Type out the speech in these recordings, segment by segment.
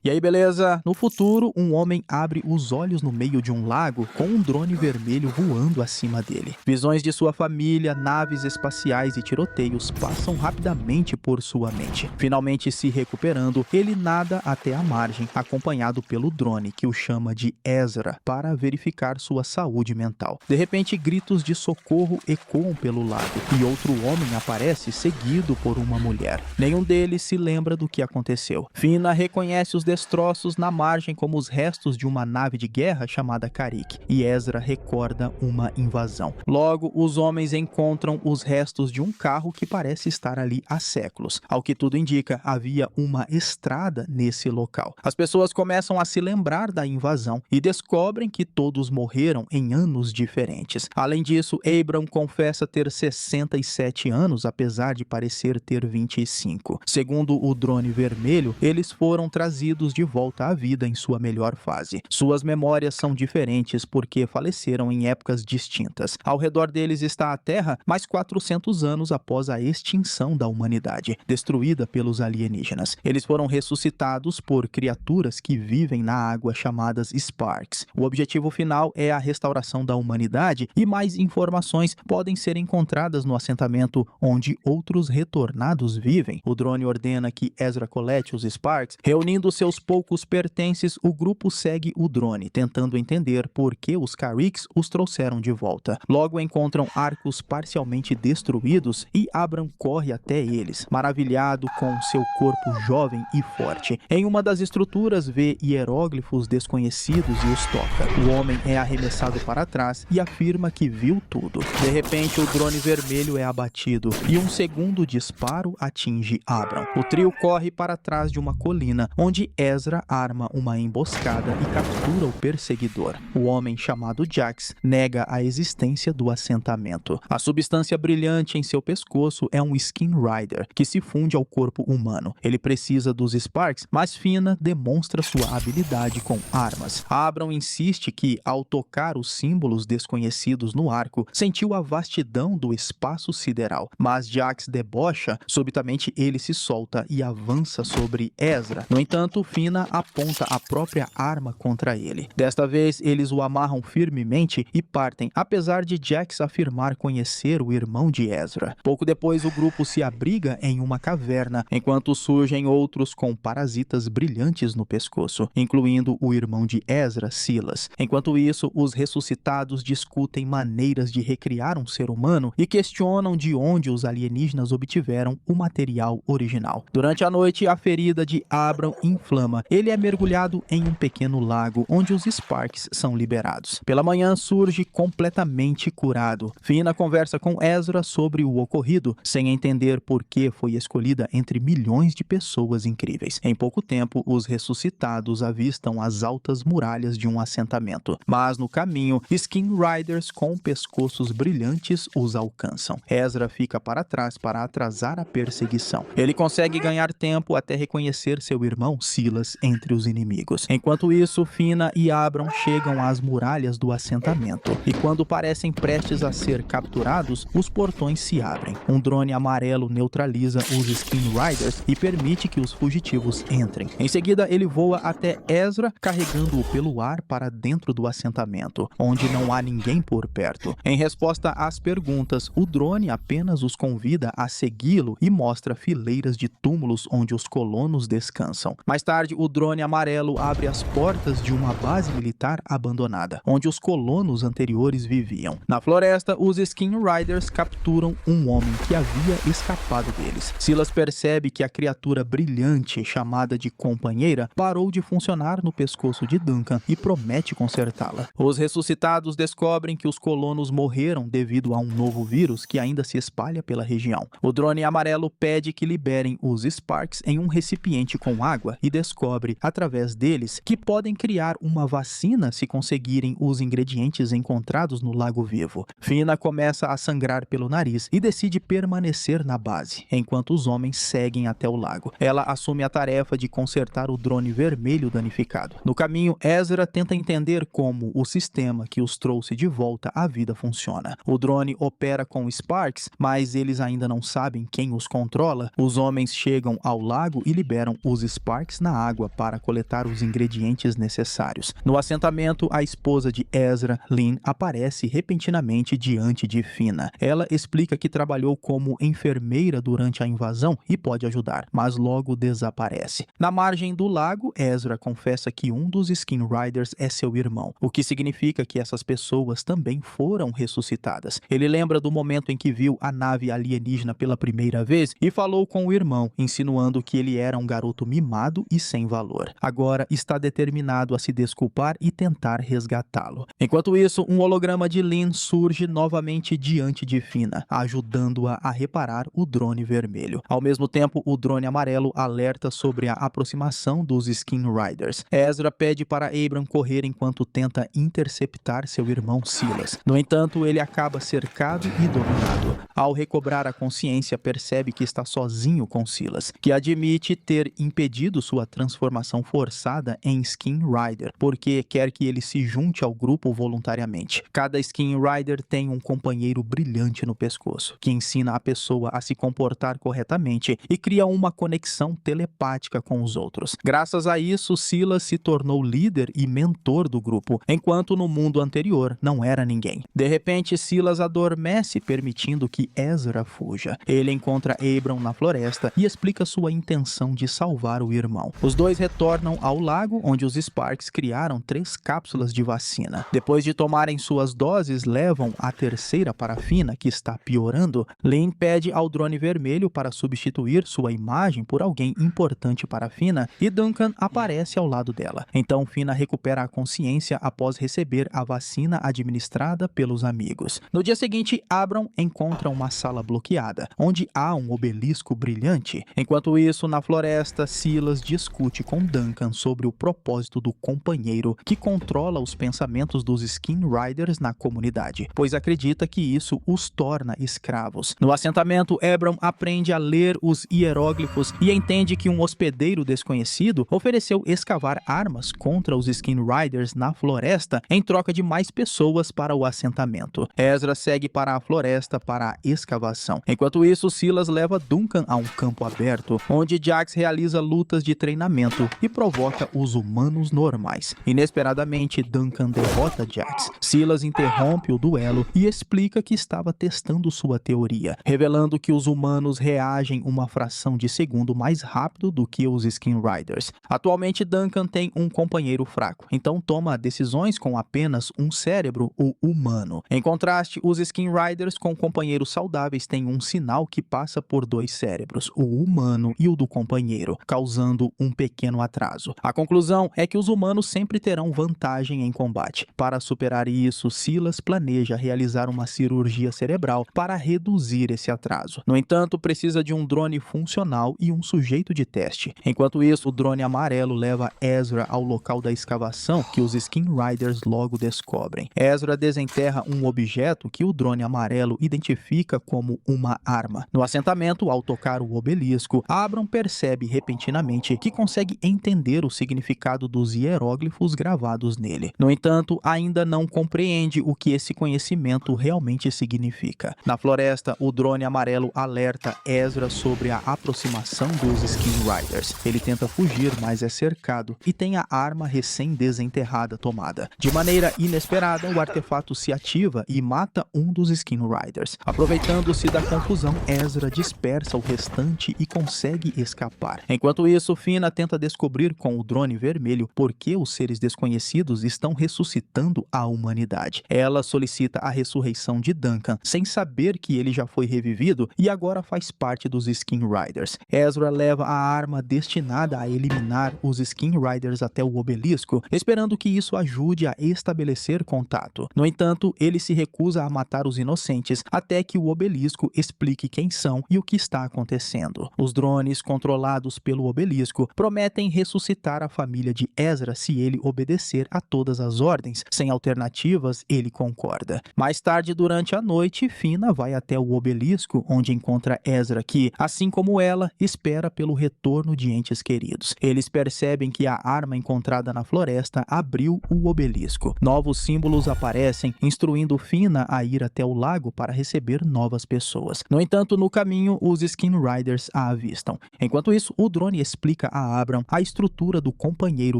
E aí, beleza? No futuro, um homem abre os olhos no meio de um lago com um drone vermelho voando acima dele. Visões de sua família, naves espaciais e tiroteios passam rapidamente por sua mente. Finalmente se recuperando, ele nada até a margem, acompanhado pelo drone, que o chama de Ezra, para verificar sua saúde mental. De repente, gritos de socorro ecoam pelo lago e outro homem aparece seguido por uma mulher. Nenhum deles se lembra do que aconteceu. Fina reconhece os destroços na margem como os restos de uma nave de guerra chamada Carrick, e Ezra recorda uma invasão. Logo, os homens encontram os restos de um carro que parece estar ali há séculos. Ao que tudo indica, havia uma estrada nesse local. As pessoas começam a se lembrar da invasão e descobrem que todos morreram em anos diferentes. Além disso, Abram confessa ter 67 anos, apesar de parecer ter 25. Segundo o drone vermelho, eles foram trazidos de volta à vida em sua melhor fase. Suas memórias são diferentes porque faleceram em épocas distintas. Ao redor deles está a Terra, mais 400 anos após a extinção da humanidade, destruída pelos alienígenas. Eles foram ressuscitados por criaturas que vivem na água chamadas Sparks. O objetivo final é a restauração da humanidade e mais informações podem ser encontradas no assentamento onde outros retornados vivem. O drone ordena que Ezra colete os Sparks. Reunindo seus poucos pertences, o grupo segue o drone, tentando entender por que os Carricks os trouxeram de volta. Logo encontram arcos parcialmente destruídos e Abram corre até eles, maravilhado com seu corpo jovem e forte. Em uma das estruturas vê hieróglifos desconhecidos e os toca. O homem é arremessado para trás e afirma que viu tudo. De repente, o drone vermelho é abatido e um segundo disparo atinge Abram. O trio corre para trás de uma colina, onde Ezra arma uma emboscada e captura o perseguidor. O homem chamado Jax nega a existência do assentamento. A substância brilhante em seu pescoço é um Skin Rider, que se funde ao corpo humano. Ele precisa dos Sparks, mas Fina demonstra sua habilidade com armas. Abram insiste que, ao tocar os símbolos desconhecidos no arco, sentiu a vastidão do espaço sideral. Mas Jax debocha, subitamente ele se solta e avança sobre Ezra. No entanto, Fina aponta a própria arma contra ele. Desta vez, eles o amarram firmemente e partem, apesar de Jax afirmar conhecer o irmão de Ezra. Pouco depois, o grupo se abriga em uma caverna, enquanto surgem outros com parasitas brilhantes no pescoço, incluindo o irmão de Ezra, Silas. Enquanto isso, os ressuscitados discutem maneiras de recriar um ser humano e questionam de onde os alienígenas obtiveram o material original. Durante a noite, a ferida de Abram inflama. Ele é mergulhado em um pequeno lago, onde os Sparks são liberados. Pela manhã, surge completamente curado. Fina conversa com Ezra sobre o ocorrido, sem entender por que foi escolhida entre milhões de pessoas incríveis. Em pouco tempo, os ressuscitados avistam as altas muralhas de um assentamento. Mas no caminho, Skin Riders com pescoços brilhantes os alcançam. Ezra fica para trás para atrasar a perseguição. Ele consegue ganhar tempo até reconhecer seu irmão Silas entre os inimigos. Enquanto isso, Fina e Abram chegam às muralhas do assentamento, e quando parecem prestes a ser capturados, os portões se abrem. Um drone amarelo neutraliza os Skin Riders e permite que os fugitivos entrem. Em seguida, ele voa até Ezra, carregando-o pelo ar para dentro do assentamento, onde não há ninguém por perto. Em resposta às perguntas, o drone apenas os convida a segui-lo e mostra fileiras de túmulos onde os colonos descansam. Mais tarde, o drone amarelo abre as portas de uma base militar abandonada, onde os colonos anteriores viviam. Na floresta, os Skin Riders capturam um homem que havia escapado deles. Silas percebe que a criatura brilhante, chamada de companheira, parou de funcionar no pescoço de Duncan e promete consertá-la. Os ressuscitados descobrem que os colonos morreram devido a um novo vírus que ainda se espalha pela região. O drone amarelo pede que liberem os Sparks em um recipiente com água e descobre, através deles, que podem criar uma vacina se conseguirem os ingredientes encontrados no Lago Vivo. Fina começa a sangrar pelo nariz e decide permanecer na base, enquanto os homens seguem até o lago. Ela assume a tarefa de consertar o drone vermelho danificado. No caminho, Ezra tenta entender como o sistema que os trouxe de volta à vida funciona. O drone opera com Sparks, mas eles ainda não sabem quem os controla. Os homens chegam ao lago e liberam os Sparks na na água para coletar os ingredientes necessários. No assentamento, a esposa de Ezra, Lynn, aparece repentinamente diante de Fina. Ela explica que trabalhou como enfermeira durante a invasão e pode ajudar, mas logo desaparece. Na margem do lago, Ezra confessa que um dos Skin Riders é seu irmão, o que significa que essas pessoas também foram ressuscitadas. Ele lembra do momento em que viu a nave alienígena pela primeira vez e falou com o irmão, insinuando que ele era um garoto mimado e sem valor. Agora está determinado a se desculpar e tentar resgatá-lo. Enquanto isso, um holograma de Lynn surge novamente diante de Fina, ajudando-a a reparar o drone vermelho. Ao mesmo tempo, o drone amarelo alerta sobre a aproximação dos Skin Riders. Ezra pede para Abram correr enquanto tenta interceptar seu irmão Silas. No entanto, ele acaba cercado e dominado. Ao recobrar a consciência, percebe que está sozinho com Silas, que admite ter impedido sua transformação forçada em Skin Rider, porque quer que ele se junte ao grupo voluntariamente. Cada Skin Rider tem um companheiro brilhante no pescoço, que ensina a pessoa a se comportar corretamente e cria uma conexão telepática com os outros. Graças a isso, Silas se tornou líder e mentor do grupo, enquanto no mundo anterior não era ninguém. De repente, Silas adormece, permitindo que Ezra fuja. Ele encontra Abram na floresta e explica sua intenção de salvar o irmão. Os dois retornam ao lago, onde os Sparks criaram 3 cápsulas de vacina. Depois de tomarem suas doses, levam a terceira para Fina, que está piorando. Lynn pede ao drone vermelho para substituir sua imagem por alguém importante para Fina e Duncan aparece ao lado dela. Então Fina recupera a consciência após receber a vacina administrada pelos amigos. No dia seguinte, Abram encontra uma sala bloqueada, onde há um obelisco brilhante. Enquanto isso, na floresta, Silas discute com Duncan sobre o propósito do companheiro que controla os pensamentos dos Skin Riders na comunidade, pois acredita que isso os torna escravos. No assentamento, Abram aprende a ler os hieróglifos e entende que um hospedeiro desconhecido ofereceu escavar armas contra os Skin Riders na floresta em troca de mais pessoas para o assentamento. Ezra segue para a floresta para a escavação. Enquanto isso, Silas leva Duncan a um campo aberto, onde Jax realiza lutas de treinamento e provoca os humanos normais. Inesperadamente, Duncan derrota Jax. Silas interrompe o duelo e explica que estava testando sua teoria, revelando que os humanos reagem uma fração de segundo mais rápido do que os Skin Riders. Atualmente, Duncan tem um companheiro fraco, então toma decisões com apenas um cérebro, o humano. Em contraste, os Skin Riders com companheiros saudáveis têm um sinal que passa por 2 cérebros, o humano e o do companheiro, causando um pequeno atraso. A conclusão é que os humanos sempre terão vantagem em combate. Para superar isso, Silas planeja realizar uma cirurgia cerebral para reduzir esse atraso. No entanto, precisa de um drone funcional e um sujeito de teste. Enquanto isso, o drone amarelo leva Ezra ao local da escavação que os Skin Riders logo descobrem. Ezra desenterra um objeto que o drone amarelo identifica como uma arma. No assentamento, ao tocar o obelisco, Abram percebe repentinamente que consegue entender o significado dos hieróglifos gravados nele. No entanto, ainda não compreende o que esse conhecimento realmente significa. Na floresta, o drone amarelo alerta Ezra sobre a aproximação dos Skin Riders. Ele tenta fugir, mas é cercado e tem a arma recém-desenterrada tomada. De maneira inesperada, o artefato se ativa e mata um dos Skin Riders. Aproveitando-se da confusão, Ezra dispersa o restante e consegue escapar. Enquanto isso, Fina tenta descobrir com o drone vermelho por que os seres desconhecidos estão ressuscitando a humanidade. Ela solicita a ressurreição de Duncan, sem saber que ele já foi revivido e agora faz parte dos Skin Riders. Ezra leva a arma destinada a eliminar os Skin Riders até o obelisco, esperando que isso ajude a estabelecer contato. No entanto, ele se recusa a matar os inocentes até que o obelisco explique quem são e o que está acontecendo. Os drones controlados pelo obelisco prometem ressuscitar a família de Ezra se ele obedecer a todas as ordens. Sem alternativas, ele concorda. Mais tarde, durante a noite, Fina vai até o obelisco, onde encontra Ezra, que, assim como ela, espera pelo retorno de entes queridos. Eles percebem que a arma encontrada na floresta abriu o obelisco. Novos símbolos aparecem, instruindo Fina a ir até o lago para receber novas pessoas. No entanto, no caminho, os Skin Riders a avistam. Enquanto isso, o drone explica a a Abram a estrutura do companheiro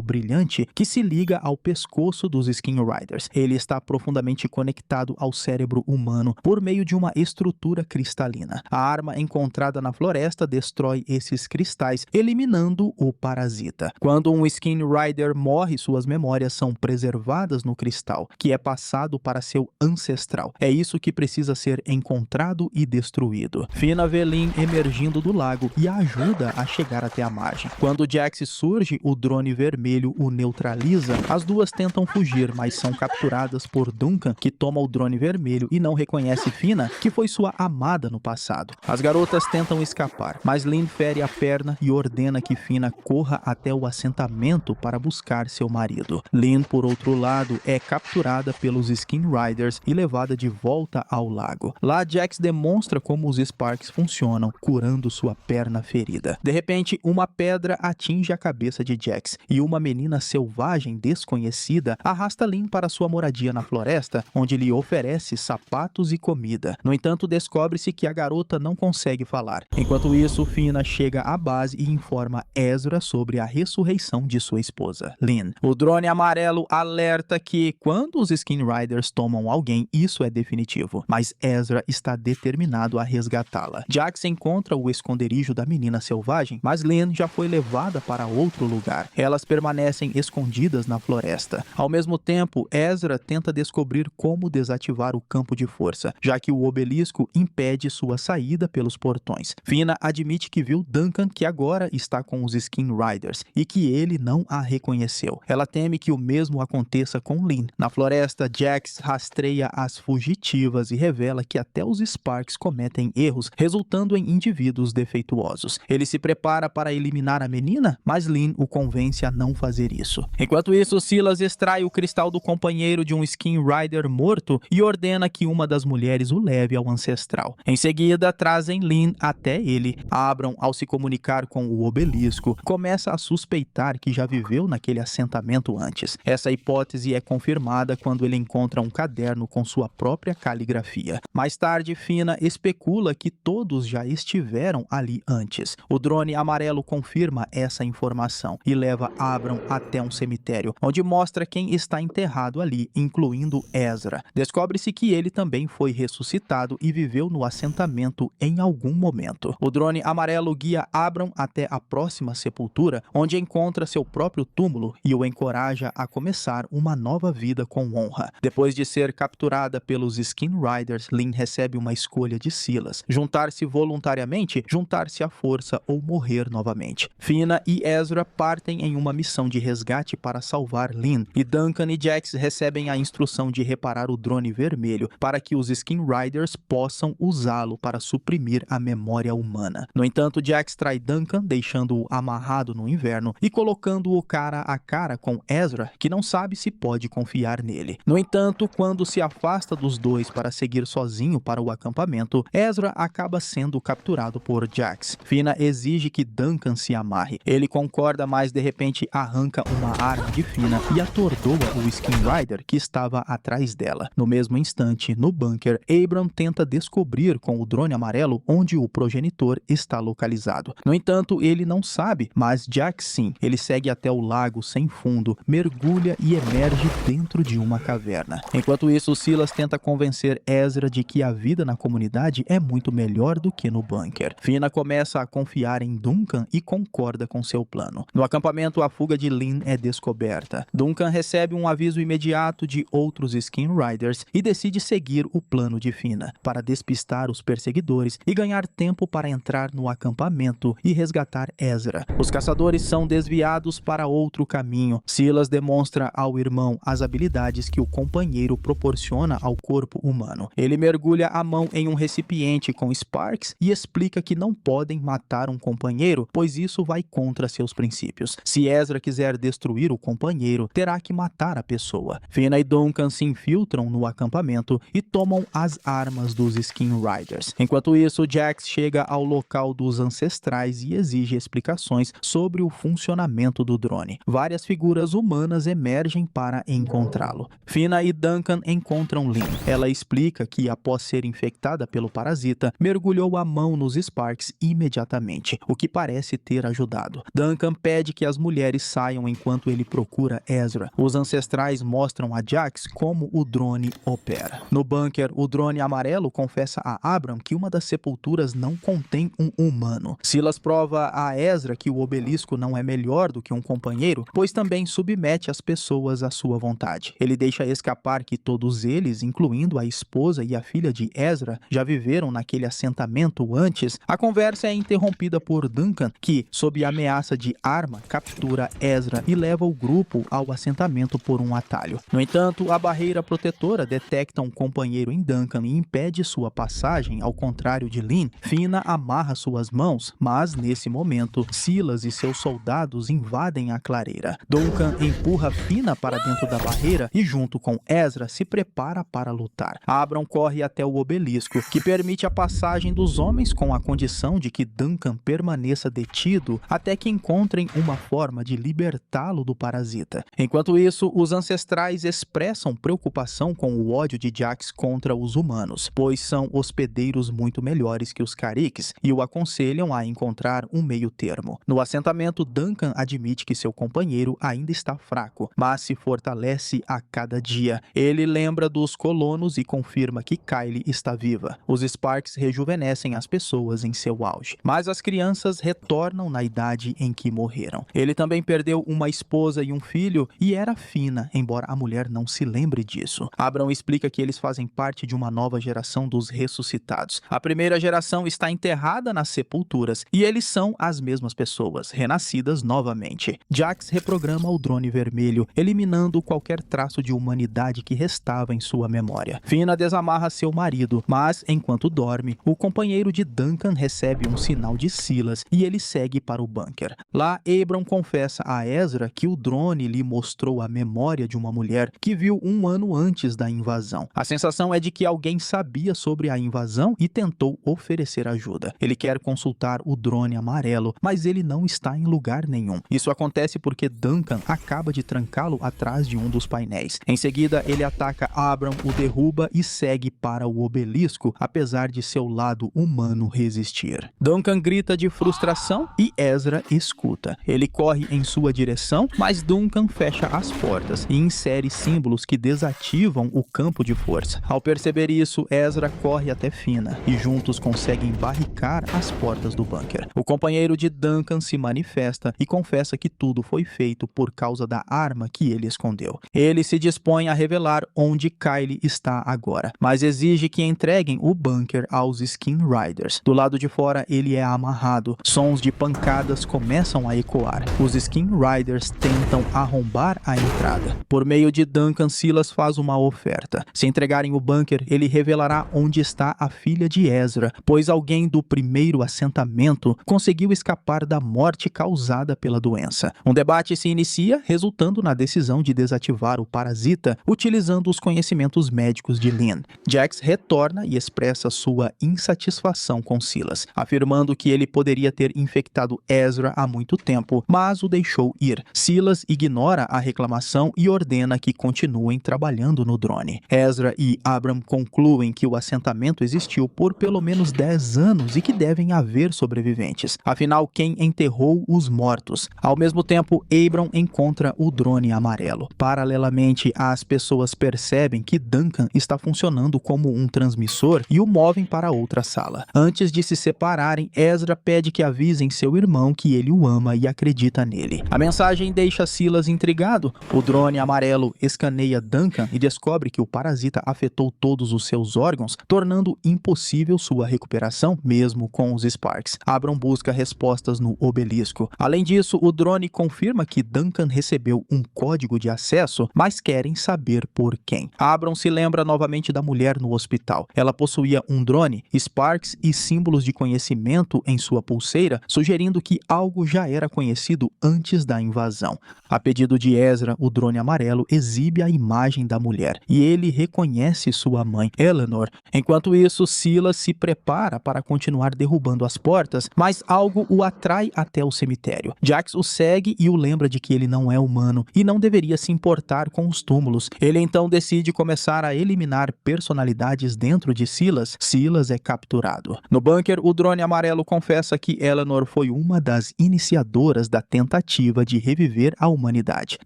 brilhante que se liga ao pescoço dos Skin Riders. Ele está profundamente conectado ao cérebro humano por meio de uma estrutura cristalina. A arma encontrada na floresta destrói esses cristais, eliminando o parasita. Quando um Skin Rider morre, suas memórias são preservadas no cristal, que é passado para seu ancestral. É isso que precisa ser encontrado e destruído. Fina vê Lynn emergindo do lago e a ajuda a chegar até a margem. Quando Jax surge, o drone vermelho o neutraliza. As duas tentam fugir, mas são capturadas por Duncan, que toma o drone vermelho e não reconhece Fina, que foi sua amada no passado. As garotas tentam escapar, mas Lynn fere a perna e ordena que Fina corra até o assentamento para buscar seu marido. Lynn, por outro lado, é capturada pelos Skin Riders e levada de volta ao lago. Lá, Jax demonstra como os Sparks funcionam, curando sua perna ferida. De repente, uma pedra atinge a cabeça de Jax e uma menina selvagem desconhecida arrasta Lynn para sua moradia na floresta, onde lhe oferece sapatos e comida. No entanto, descobre-se que a garota não consegue falar. Enquanto isso, Fina chega à base e informa Ezra sobre a ressurreição de sua esposa, Lynn. O drone amarelo alerta que, quando os Skin Riders tomam alguém, isso é definitivo, mas Ezra está determinado a resgatá-la. Jax encontra o esconderijo da menina selvagem, mas Lynn já foi levada para outro lugar. Elas permanecem escondidas na floresta. Ao mesmo tempo, Ezra tenta descobrir como desativar o campo de força, já que o obelisco impede sua saída pelos portões. Fina admite que viu Duncan, que agora está com os Skin Riders, e que ele não a reconheceu. Ela teme que o mesmo aconteça com Lynn. Na floresta, Jax rastreia as fugitivas e revela que até os Sparks cometem erros, resultando em indivíduos defeituosos. Ele se prepara para eliminar a menina, mas Lynn o convence a não fazer isso. Enquanto isso, Silas extrai o cristal do companheiro de um Skin Rider morto e ordena que uma das mulheres o leve ao ancestral. Em seguida, trazem Lynn até ele. Abram, ao se comunicar com o obelisco, começa a suspeitar que já viveu naquele assentamento antes. Essa hipótese é confirmada quando ele encontra um caderno com sua própria caligrafia. Mais tarde, Fina especula que todos já estiveram ali antes. O drone amarelo confirma essa informação e leva Abram até um cemitério, onde mostra quem está enterrado ali, incluindo Ezra. Descobre-se que ele também foi ressuscitado e viveu no assentamento em algum momento. O drone amarelo guia Abram até a próxima sepultura, onde encontra seu próprio túmulo e o encoraja a começar uma nova vida com honra. Depois de ser capturada pelos Skin Riders, Lynn recebe uma escolha de Silas: juntar-se voluntariamente, juntar-se à força ou morrer novamente. Fina e Ezra partem em uma missão de resgate para salvar Lynn, e Duncan e Jax recebem a instrução de reparar o drone vermelho para que os Skin Riders possam usá-lo para suprimir a memória humana. No entanto, Jax trai Duncan, deixando-o amarrado no inverno e colocando-o cara a cara com Ezra, que não sabe se pode confiar nele. No entanto, quando se afasta dos dois para seguir sozinho para o acampamento, Ezra acaba sendo capturado por Jax. Fina exige que Duncan se amarre. Ele concorda, mas de repente arranca uma arma de Fina e atordoa o Skin Rider que estava atrás dela. No mesmo instante, no bunker, Abram tenta descobrir com o drone amarelo onde o progenitor está localizado. No entanto, ele não sabe, mas Jax sim. Ele segue até o lago sem fundo, mergulha e emerge dentro de uma caverna. Enquanto isso, Silas tenta convencer Ezra de que a vida na comunidade é muito melhor do que no bunker. Fina começa a confiar em Duncan e concorda com seu plano. No acampamento, a fuga de Lynn é descoberta. Duncan recebe um aviso imediato de outros Skin Riders e decide seguir o plano de Fina para despistar os perseguidores e ganhar tempo para entrar no acampamento e resgatar Ezra. Os caçadores são desviados para outro caminho. Silas demonstra ao irmão as habilidades que o companheiro proporciona ao corpo humano. Ele mergulha a mão em um recipiente com Sparks e explica que não podem matar um companheiro, pois isso vai contra seus princípios. Se Ezra quiser destruir o companheiro, terá que matar a pessoa. Fina e Duncan se infiltram no acampamento e tomam as armas dos Skin Riders. Enquanto isso, Jax chega ao local dos ancestrais e exige explicações sobre o funcionamento do drone. Várias figuras humanas emergem para encontrá-lo. Fina e Duncan encontram Lynn. Ela explica que, após ser infectada pelo parasita, mergulhou a mão nos Sparks imediatamente, o que parece ter ajudado soldado. Duncan pede que as mulheres saiam enquanto ele procura Ezra. Os ancestrais mostram a Jax como o drone opera. No bunker, o drone amarelo confessa a Abram que uma das sepulturas não contém um humano. Silas prova a Ezra que o obelisco não é melhor do que um companheiro, pois também submete as pessoas à sua vontade. Ele deixa escapar que todos eles, incluindo a esposa e a filha de Ezra, já viveram naquele assentamento antes. A conversa é interrompida por Duncan, que, sob ameaça de arma, captura Ezra e leva o grupo ao assentamento por um atalho. No entanto, a barreira protetora detecta um companheiro em Duncan e impede sua passagem, ao contrário de Lynn. Fina amarra suas mãos, mas nesse momento, Silas e seus soldados invadem a clareira. Duncan empurra Fina para dentro da barreira e, junto com Ezra, se prepara para lutar. Abram corre até o obelisco, que permite a passagem dos homens com a condição de que Duncan permaneça detido até que encontrem uma forma de libertá-lo do parasita. Enquanto isso, os ancestrais expressam preocupação com o ódio de Jax contra os humanos, pois são hospedeiros muito melhores que os Cariks e o aconselham a encontrar um meio termo. No assentamento, Duncan admite que seu companheiro ainda está fraco, mas se fortalece a cada dia. Ele lembra dos colonos e confirma que Kylie está viva. Os Sparks rejuvenescem as pessoas em seu auge, mas as crianças retornam na idade em que morreram. Ele também perdeu uma esposa e um filho e era Fina, embora a mulher não se lembre disso. Abram explica que eles fazem parte de uma nova geração dos ressuscitados. A primeira geração está enterrada nas sepulturas e eles são as mesmas pessoas, renascidas novamente. Jax reprograma o drone vermelho, eliminando qualquer traço de humanidade que restava em sua memória. Fina desamarra seu marido, mas enquanto dorme, o companheiro de Duncan recebe um sinal de Silas e ele segue para o bunker. Lá, Abram confessa a Ezra que o drone lhe mostrou a memória de uma mulher que viu um ano antes da invasão. A sensação é de que alguém sabia sobre a invasão e tentou oferecer ajuda. Ele quer consultar o drone amarelo, mas ele não está em lugar nenhum. Isso acontece porque Duncan acaba de trancá-lo atrás de um dos painéis. Em seguida, ele ataca Abram, o derruba e segue para o obelisco, apesar de seu lado humano resistir. Duncan grita de frustração e Ezra escuta. Ele corre em sua direção, mas Duncan fecha as portas e insere símbolos que desativam o campo de força. Ao perceber isso, Ezra corre até Fina e juntos conseguem barricar as portas do bunker. O companheiro de Duncan se manifesta e confessa que tudo foi feito por causa da arma que ele escondeu. Ele se dispõe a revelar onde Kylie está agora, mas exige que entreguem o bunker aos Skin Riders. Do lado de fora, ele é amarrado. Sons de pancadas começam a ecoar. Os Skin Riders tentam arrombar a entrada. Por meio de Duncan, Silas faz uma oferta. Se entregarem o bunker, ele revelará onde está a filha de Ezra, pois alguém do primeiro assentamento conseguiu escapar da morte causada pela doença. Um debate se inicia, resultando na decisão de desativar o parasita utilizando os conhecimentos médicos de Lynn. Jax retorna e expressa sua insatisfação com Silas, afirmando que ele poderia ter infectado Ezra há muito tempo, mas o deixou ir. Silas ignora a reclamação e ordena que continuem trabalhando no drone. Ezra e Abram concluem que o assentamento existiu por pelo menos 10 anos e que devem haver sobreviventes. Afinal, quem enterrou os mortos? Ao mesmo tempo, Abram encontra o drone amarelo. Paralelamente, as pessoas percebem que Duncan está funcionando como um transmissor e o movem para outra sala. Antes de se separarem, Ezra pede que avisem seu irmão que ele o ama e acredita nele. A mensagem deixa Silas intrigado. O drone amarelo escaneia Duncan e descobre que o parasita afetou todos os seus órgãos, tornando impossível sua recuperação, mesmo com os Sparks. Abram busca respostas no obelisco. Além disso, o drone confirma que Duncan recebeu um código de acesso, mas querem saber por quem. Abram se lembra novamente da mulher no hospital. Ela possuía um drone, Sparks e símbolos de conhecimento em sua pulseira, sugerindo que algo já era conhecido antes da invasão. A pedido de Ezra, o drone amarelo exibe a imagem da mulher e ele reconhece sua mãe, Eleanor. Enquanto isso, Silas se prepara para continuar derrubando as portas, mas algo o atrai até o cemitério. Jax o segue e o lembra de que ele não é humano e não deveria se importar com os túmulos. Ele então decide começar a eliminar personalidades dentro de Silas. Silas é capturado. No bunker, o drone amarelo confessa que Eleanor foi uma uma das iniciadoras da tentativa de reviver a humanidade.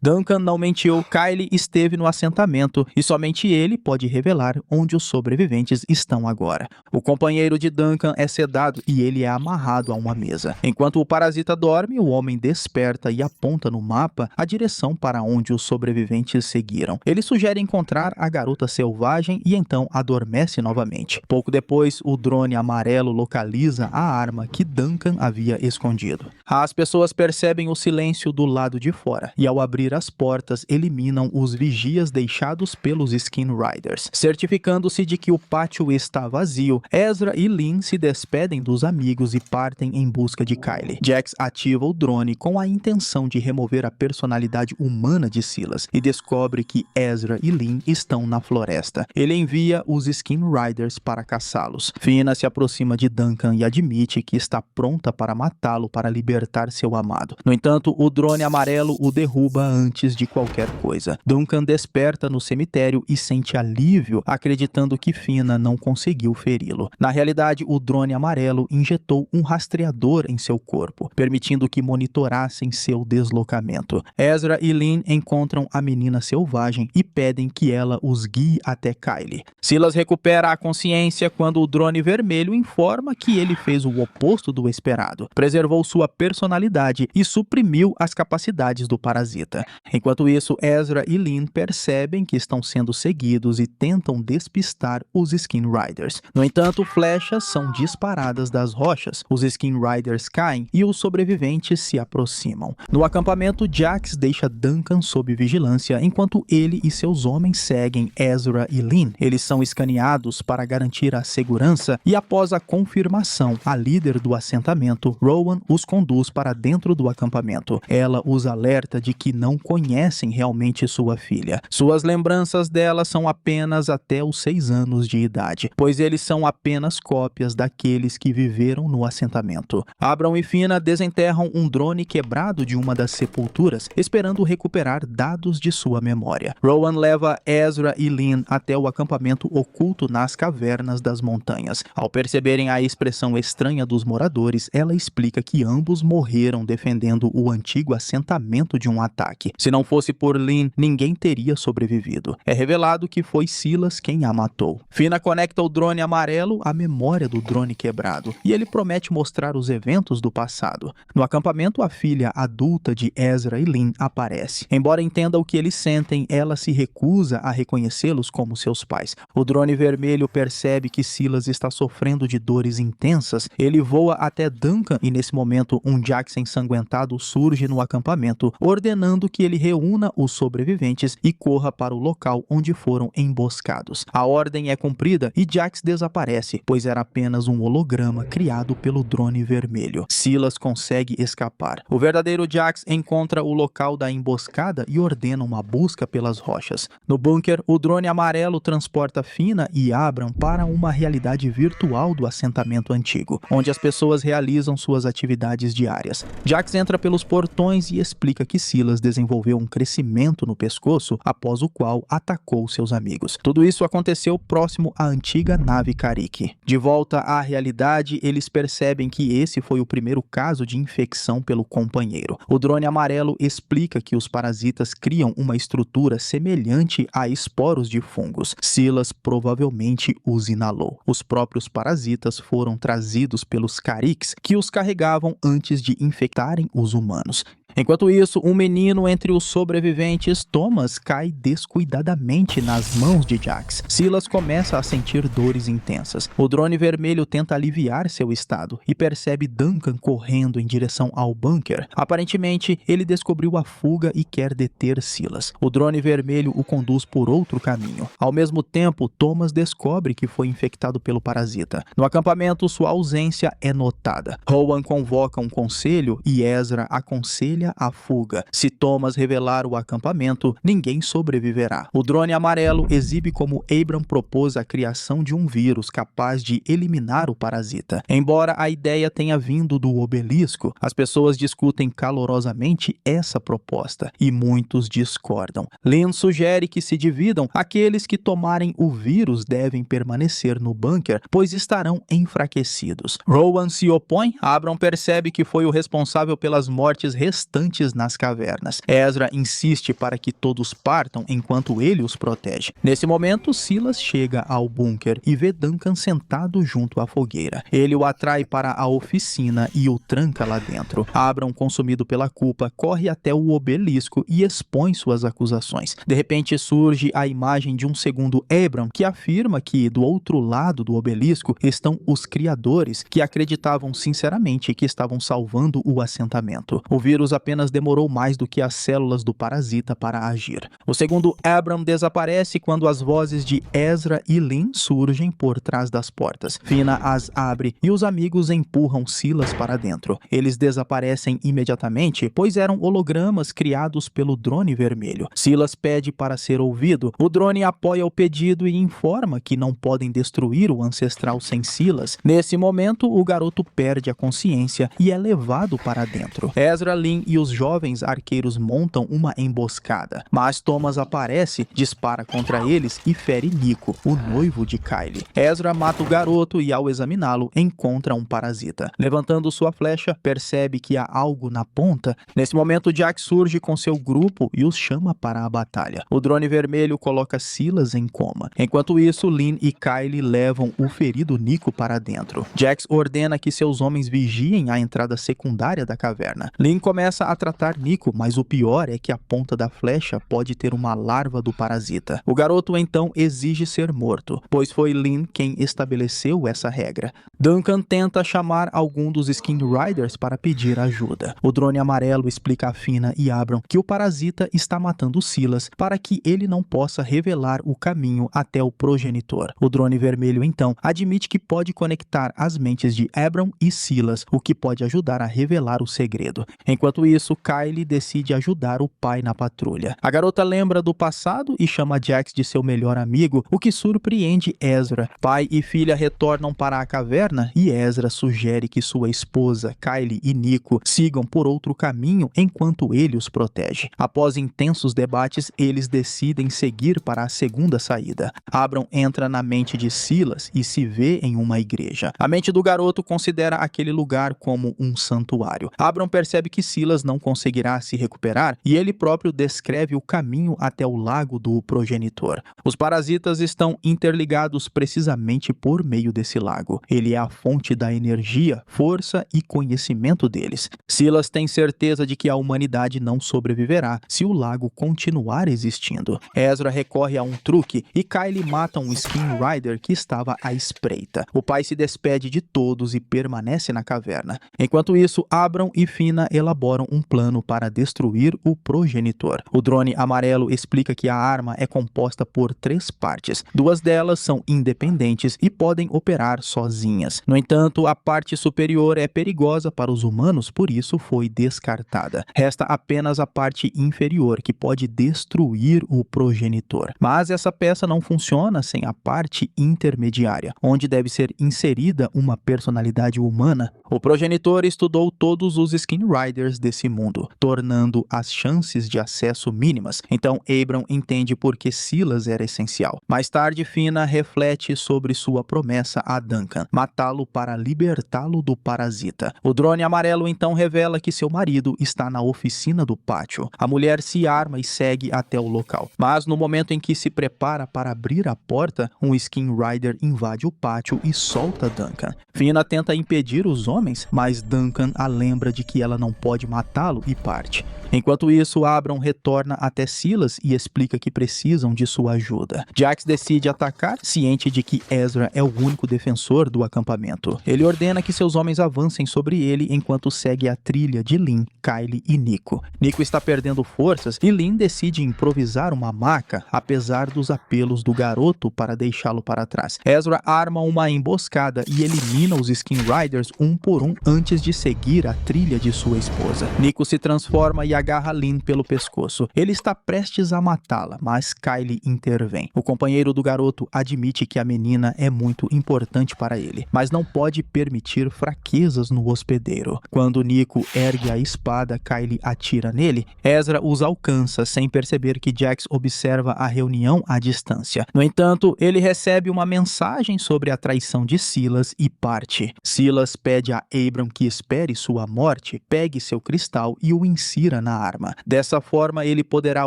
Duncan não mentiu, Kylie esteve no assentamento e somente ele pode revelar onde os sobreviventes estão agora. O companheiro de Duncan é sedado e ele é amarrado a uma mesa. Enquanto o parasita dorme, o homem desperta e aponta no mapa a direção para onde os sobreviventes seguiram. Ele sugere encontrar a garota selvagem e então adormece novamente. Pouco depois, o drone amarelo localiza a arma que Duncan havia escondido. As pessoas percebem o silêncio do lado de fora e, ao abrir as portas, eliminam os vigias deixados pelos Skin Riders. Certificando-se de que o pátio está vazio, Ezra e Lynn se despedem dos amigos e partem em busca de Kylie. Jax ativa o drone com a intenção de remover a personalidade humana de Silas e descobre que Ezra e Lynn estão na floresta. Ele envia os Skin Riders para caçá-los. Fina se aproxima de Duncan e admite que está pronta para matá-lo para libertar seu amado. No entanto, o drone amarelo o derruba antes de qualquer coisa. Duncan desperta no cemitério e sente alívio, acreditando que Fina não conseguiu feri-lo. Na realidade, o drone amarelo injetou um rastreador em seu corpo, permitindo que monitorassem seu deslocamento. Ezra e Lynn encontram a menina selvagem e pedem que ela os guie até Kylie. Silas recupera a consciência quando o drone vermelho informa que ele fez o oposto do esperado, preservou sua personalidade e suprimiu as capacidades do parasita. Enquanto isso, Ezra e Lynn percebem que estão sendo seguidos e tentam despistar os Skin Riders. No entanto, flechas são disparadas das rochas, os Skin Riders caem e os sobreviventes se aproximam. No acampamento, Jax deixa Duncan sob vigilância enquanto ele e seus homens seguem Ezra e Lynn. Eles são escaneados para garantir a segurança e, após a confirmação, a líder do assentamento, Rowan, os conduz para dentro do acampamento. Ela os alerta de que não conhecem realmente sua filha. Suas lembranças dela são apenas até os 6 anos de idade, pois eles são apenas cópias daqueles que viveram no assentamento. Abram e Fina desenterram um drone quebrado de uma das sepulturas, esperando recuperar dados de sua memória. Rowan leva Ezra e Lynn até o acampamento oculto nas cavernas das montanhas. Ao perceberem a expressão estranha dos moradores, ela explica que ambos morreram defendendo o antigo assentamento de um ataque. Se não fosse por Lynn, ninguém teria sobrevivido. É revelado que foi Silas quem a matou. Fina conecta o drone amarelo à memória do drone quebrado e ele promete mostrar os eventos do passado. No acampamento, a filha adulta de Ezra e Lynn aparece. Embora entenda o que eles sentem, ela se recusa a reconhecê-los como seus pais. O drone vermelho percebe que Silas está sofrendo de dores intensas. Ele voa até Duncan e, nesse momento, um Jax ensanguentado surge no acampamento, ordenando que ele reúna os sobreviventes e corra para o local onde foram emboscados. A ordem é cumprida e Jax desaparece, pois era apenas um holograma criado pelo drone vermelho. Silas consegue escapar. O verdadeiro Jax encontra o local da emboscada e ordena uma busca pelas rochas. No bunker, o drone amarelo transporta Fina e Abram para uma realidade virtual do assentamento antigo, onde as pessoas realizam suas atividades diárias. Jax entra pelos portões e explica que Silas desenvolveu um crescimento no pescoço, após o qual atacou seus amigos. Tudo isso aconteceu próximo à antiga nave Carrick. De volta à realidade, eles percebem que esse foi o primeiro caso de infecção pelo companheiro. O drone amarelo explica que os parasitas criam uma estrutura semelhante a esporos de fungos. Silas provavelmente os inalou. Os próprios parasitas foram trazidos pelos Carricks, que os carregavam antes de infectarem os humanos. Enquanto isso, um menino entre os sobreviventes, Thomas, cai descuidadamente nas mãos de Jax. Silas começa a sentir dores intensas. O drone vermelho tenta aliviar seu estado e percebe Duncan correndo em direção ao bunker. Aparentemente, ele descobriu a fuga e quer deter Silas. O drone vermelho o conduz por outro caminho. Ao mesmo tempo, Thomas descobre que foi infectado pelo parasita. No acampamento, sua ausência é notada. Rowan convoca um conselho e Ezra aconselha aconselha a fuga. Se Thomas revelar o acampamento, ninguém sobreviverá. O drone amarelo exibe como Abram propôs a criação de um vírus capaz de eliminar o parasita. Embora a ideia tenha vindo do obelisco, as pessoas discutem calorosamente essa proposta e muitos discordam. Lynn sugere que se dividam. Aqueles que tomarem o vírus devem permanecer no bunker, pois estarão enfraquecidos. Rowan se opõe. Abram percebe que foi o responsável pelas mortes restantes nas cavernas. Ezra insiste para que todos partam enquanto ele os protege. Nesse momento, Silas chega ao bunker e vê Duncan sentado junto à fogueira. Ele o atrai para a oficina e o tranca lá dentro. Abram, consumido pela culpa, corre até o obelisco e expõe suas acusações. De repente surge a imagem de um segundo Abram que afirma que do outro lado do obelisco estão os criadores que acreditavam sinceramente que estavam salvando o assentamento. O vírus apenas demorou mais do que as células do parasita para agir. O segundo Abram desaparece quando as vozes de Ezra e Lynn surgem por trás das portas. Fina as abre e os amigos empurram Silas para dentro. Eles desaparecem imediatamente, pois eram hologramas criados pelo drone vermelho. Silas pede para ser ouvido. O drone apoia o pedido e informa que não podem destruir o ancestral sem Silas. Nesse momento, o garoto perde a consciência e é levado para dentro. Ezra, Lynn e os jovens arqueiros montam uma emboscada, mas Thomas aparece, dispara contra eles e fere Nico, o noivo de Kylie. Ezra mata o garoto e, ao examiná-lo, encontra um parasita. Levantando sua flecha, percebe que há algo na ponta. Nesse momento, Jack surge com seu grupo e os chama para a batalha. O drone vermelho coloca Silas em coma. Enquanto isso, Lynn e Kylie levam o ferido Nico para dentro. Jax ordena que seus homens vigiem a entrada secundária da caverna. Lynn começa a tratar Nico, mas o pior é que a ponta da flecha pode ter uma larva do parasita. O garoto então exige ser morto, pois foi Lynn quem estabeleceu essa regra. Duncan tenta chamar algum dos Skin Riders para pedir ajuda. O drone amarelo explica a Fina e Abram que o parasita está matando Silas para que ele não possa revelar o caminho até o progenitor. O drone vermelho então admite que pode conectar as mentes de Abram e Silas, o que pode ajudar a revelar o segredo. Enquanto isso, Kylie decide ajudar o pai na patrulha. A garota lembra do passado e chama Jax de seu melhor amigo, o que surpreende Ezra. Pai e filha retornam para a caverna e Ezra sugere que sua esposa, Kylie e Nico sigam por outro caminho enquanto ele os protege. Após intensos debates, eles decidem seguir para a segunda saída. Abram entra na mente de Silas e se vê em uma igreja. A mente do garoto considera aquele lugar como um santuário. Abram percebe que Silas não conseguirá se recuperar e ele próprio descreve o caminho até o lago do progenitor. Os parasitas estão interligados precisamente por meio desse lago. Ele é a fonte da energia, força e conhecimento deles. Silas tem certeza de que a humanidade não sobreviverá se o lago continuar existindo. Ezra recorre a um truque e Kylie mata um Skin Rider que estava à espreita. O pai se despede de todos e permanece na caverna. Enquanto isso, Abram e Fina elaboram um plano para destruir o progenitor. O drone amarelo explica que a arma é composta por 3 partes. 2 delas são independentes e podem operar sozinhas. No entanto, a parte superior é perigosa para os humanos, por isso foi descartada. Resta apenas a parte inferior, que pode destruir o progenitor. Mas essa peça não funciona sem a parte intermediária, onde deve ser inserida uma personalidade humana. O progenitor estudou todos os Skin Riders desse mundo, tornando as chances de acesso mínimas. Então Abram entende por que Silas era essencial. Mais tarde, Fina reflete sobre sua promessa a Duncan, matá-lo para libertá-lo do parasita. O drone amarelo então revela que seu marido está na oficina do pátio. A mulher se arma e segue até o local. Mas no momento em que se prepara para abrir a porta, um Skin Rider invade o pátio e solta Duncan. Fina tenta impedir os homens, mas Duncan a lembra de que ela não pode matá-lo e parte. Enquanto isso, Abram retorna até Silas e explica que precisam de sua ajuda. Jax decide atacar, ciente de que Ezra é o único defensor do acampamento. Ele ordena que seus homens avancem sobre ele enquanto segue a trilha de Lynn, Kylie e Nico. Nico está perdendo forças e Lynn decide improvisar uma maca, apesar dos apelos do garoto para deixá-lo para trás. Ezra arma uma emboscada e elimina os Skin Riders um por um antes de seguir a trilha de sua esposa. Nico se transforma e agarra Lynn pelo pescoço. Ele está prestes a matá-la, mas Kylie intervém. O companheiro do garoto admite que a menina é muito importante para ele, mas não pode permitir fraquezas no hospedeiro. Quando Nico ergue a espada, Kylie atira nele. Ezra os alcança sem perceber que Jax observa a reunião à distância. No entanto, ele recebe uma mensagem sobre a traição de Silas e parte. Silas pede a Abram que espere sua morte, pegue seu cristal e o insira na arma. Dessa forma, ele poderá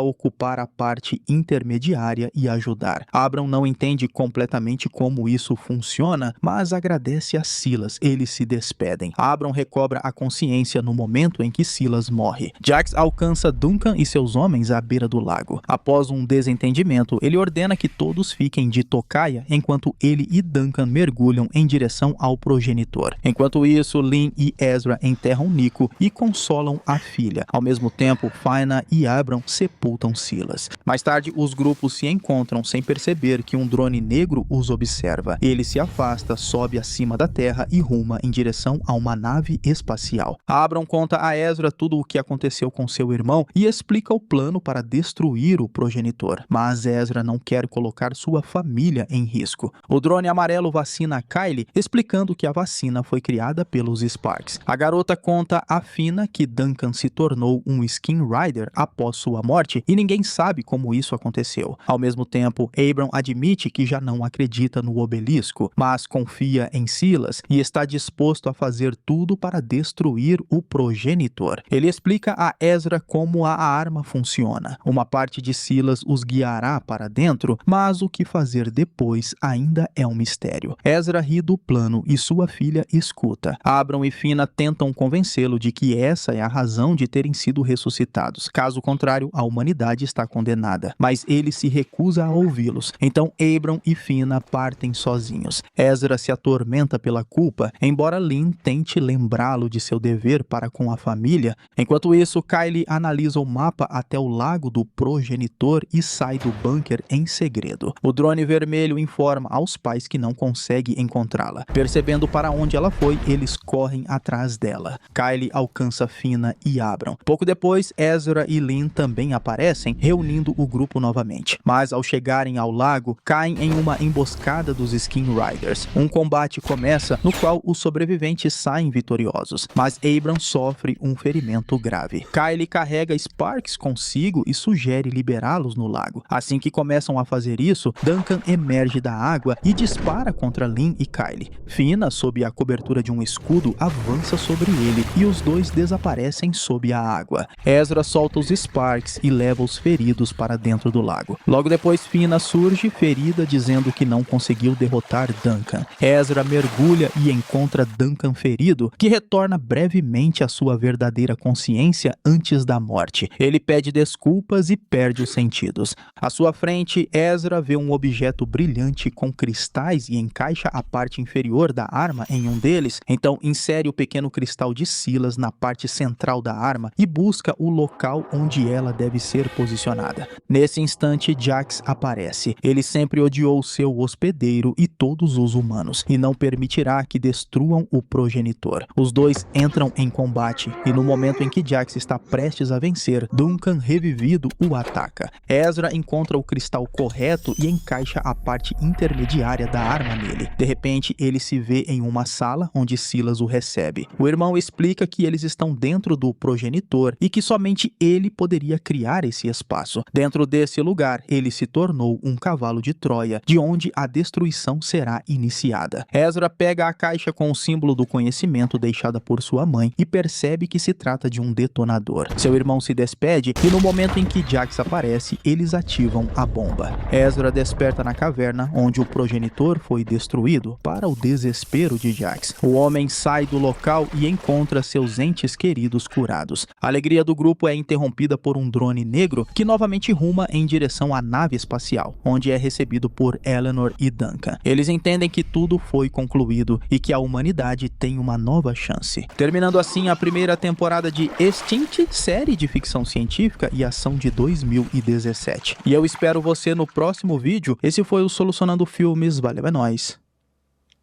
ocupar a parte intermediária e ajudar. Abram não entende completamente como isso funciona, mas agradece a Silas. Eles se despedem. Abram recobra a consciência no momento em que Silas morre. Jax alcança Duncan e seus homens à beira do lago. Após um desentendimento, ele ordena que todos fiquem de tocaia enquanto ele e Duncan mergulham em direção ao progenitor. Enquanto isso, Lynn e Ezra enterram Nico e consolam a filha. Ao mesmo tempo, Faina e Abram sepultam Silas. Mais tarde, os grupos se encontram sem perceber que um drone negro os observa. Ele se afasta, sobe acima da terra e ruma em direção a uma nave espacial. Abram conta a Ezra tudo o que aconteceu com seu irmão e explica o plano para destruir o progenitor. Mas Ezra não quer colocar sua família em risco. O drone amarelo vacina Kylie, explicando que a vacina foi criada pelos Sparks. A garota conta a Fina que Duncan se tornou um Skin Rider após sua morte e ninguém sabe como isso aconteceu. Ao mesmo tempo, Abram admite que já não acredita no obelisco, mas confia em Silas e está disposto a fazer tudo para destruir o progenitor. Ele explica a Ezra como a arma funciona. Uma parte de Silas os guiará para dentro, mas o que fazer depois ainda é um mistério. Ezra ri do plano e sua filha escuta. Abram e Fina tentam convencê-lo de que essa é a razão de terem sido ressuscitados. Caso contrário, a humanidade está condenada. Mas ele se recusa a ouvi-los. Então Abram e Fina partem sozinhos. Ezra se atormenta pela culpa, embora Lynn tente lembrá-lo de seu dever para com a família. Enquanto isso, Kylie analisa o mapa até o lago do progenitor e sai do bunker em segredo. O drone vermelho informa aos pais que não consegue encontrá-la. Percebendo para onde ela foi, eles correm atrás dela. Kylie alcança Fina e Abram. Pouco depois, Ezra e Lynn também aparecem, reunindo o grupo novamente. Mas ao chegarem ao lago, caem em uma emboscada dos Skin Riders. Um combate começa, no qual os sobreviventes saem vitoriosos, mas Abram sofre um ferimento grave. Kylie carrega Sparks consigo e sugere liberá-los no lago. Assim que começam a fazer isso, Duncan emerge da água e dispara contra Lynn e Kylie. Fina, sob a cobertura de um escudo, avança sobre ele e os dois desaparecem sob a água. Ezra solta os Sparks e leva os feridos para dentro do lago. Logo depois, Fina surge ferida, dizendo que não conseguiu derrotar Duncan. Ezra mergulha e encontra Duncan ferido, que retorna brevemente à sua verdadeira consciência antes da morte. Ele pede desculpas e perde os sentidos. À sua frente, Ezra vê um objeto brilhante com cristais e encaixa a parte inferior da arma em um deles. Então insere o pequeno cristal de Silas na parte central da arma e busca o local onde ela deve ser posicionada. Nesse instante, Jax aparece. Ele sempre odiou seu hospedeiro e todos os humanos, e não permitirá que destruam o progenitor. Os dois entram em combate, e no momento em que Jax está prestes a vencer, Duncan, revivido, o ataca. Ezra encontra o cristal correto e encaixa a parte intermediária da arma nele. De repente, ele se vê em uma sala onde Silas o recebe. O irmão explica que eles estão dentro do progenitor e que somente ele poderia criar esse espaço. Dentro desse lugar, ele se tornou um cavalo de Troia, de onde a destruição será iniciada. Ezra pega a caixa com o símbolo do conhecimento deixada por sua mãe e percebe que se trata de um detonador. Seu irmão se despede e no momento em que Jax aparece, eles ativam a bomba. Ezra desperta na caverna onde o progenitor foi destruído, para o desespero de Jax. O homem sai do local e encontra seus entes queridos curados. A alegria do grupo é interrompida por um drone negro que novamente ruma em direção à nave espacial, onde é recebido por Eleanor e Duncan. Eles entendem que tudo foi concluído e que a humanidade tem uma nova chance. Terminando assim a primeira temporada de Extinct, série de ficção científica e ação de 2017. E eu espero você no próximo vídeo. Esse foi o Solucionando Filmes. Valeu, é nóis.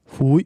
Fui.